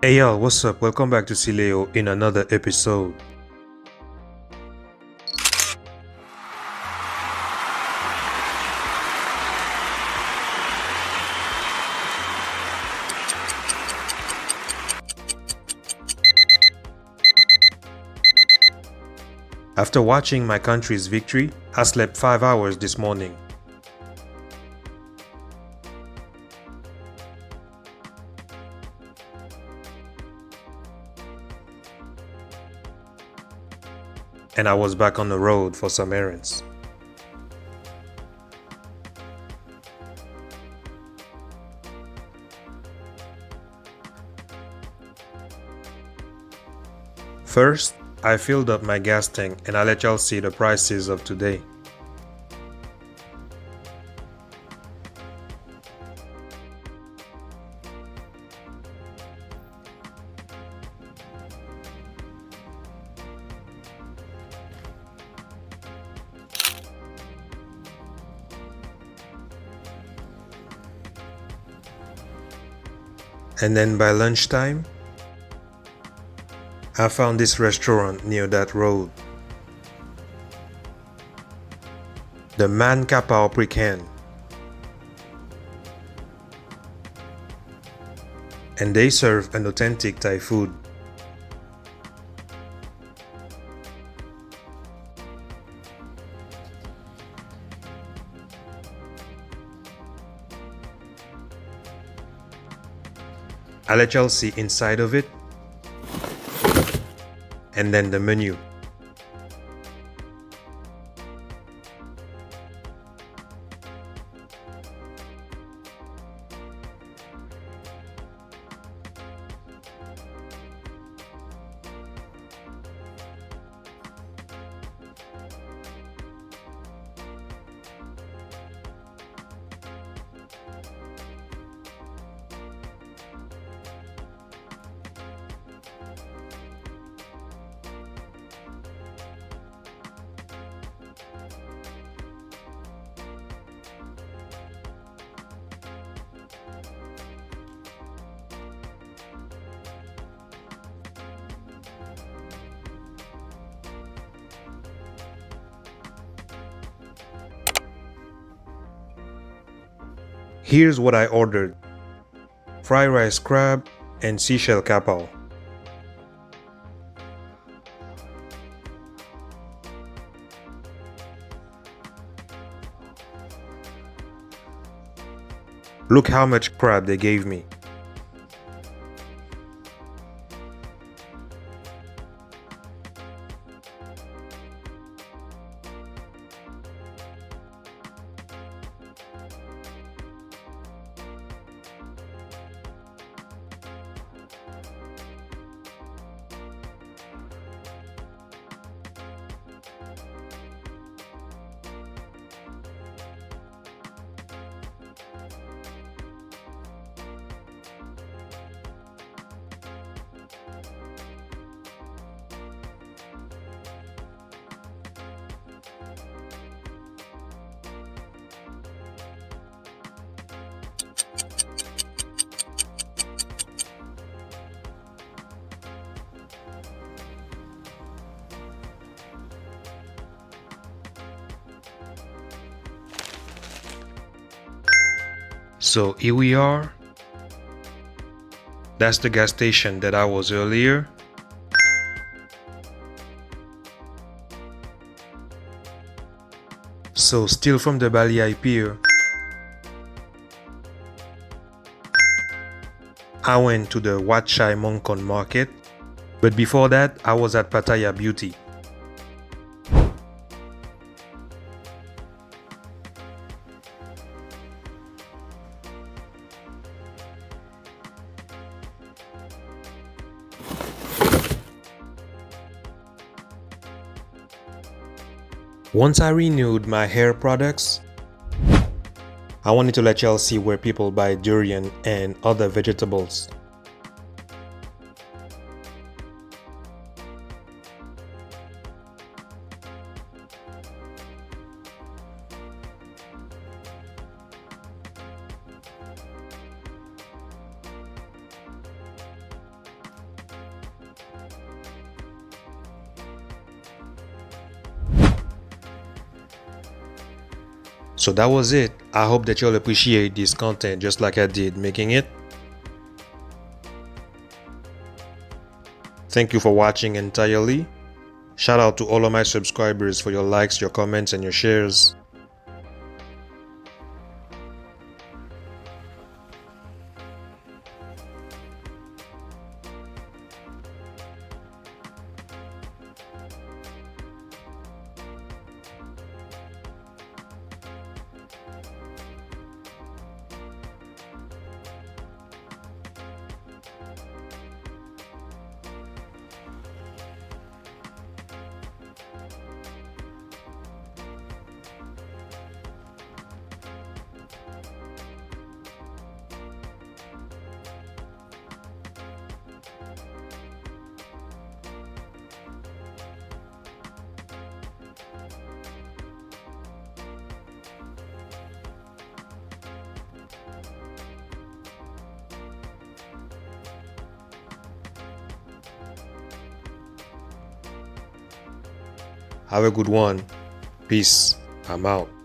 Hey y'all, what's up? Welcome back to Sileo in another episode. After watching my country's victory, I slept 5 hours this morning. And I was back on the road for some errands. First, I filled up my gas tank and I let y'all see the prices of today. And then by lunchtime, I found this restaurant near that road. The Man Kapau Prikan. And they serve an authentic Thai food. I let y'all see inside of it and then the menu. Here's what I ordered: fried rice crab and seashell kapau. Look how much crab they gave me. So here we are. That's the gas station that I was earlier. So still from the Bali Pier, I went to the Wat Chai Mongkon market, but before that I was at Pattaya Beauty. Once I renewed my hair products, I wanted to let y'all see where people buy durian and other vegetables. So that was it. I hope that you'll appreciate this content just like I did making it. Thank you for watching entirely. Shout out to all of my subscribers for your likes, your comments, and your shares. Have a good one. Peace. I'm out.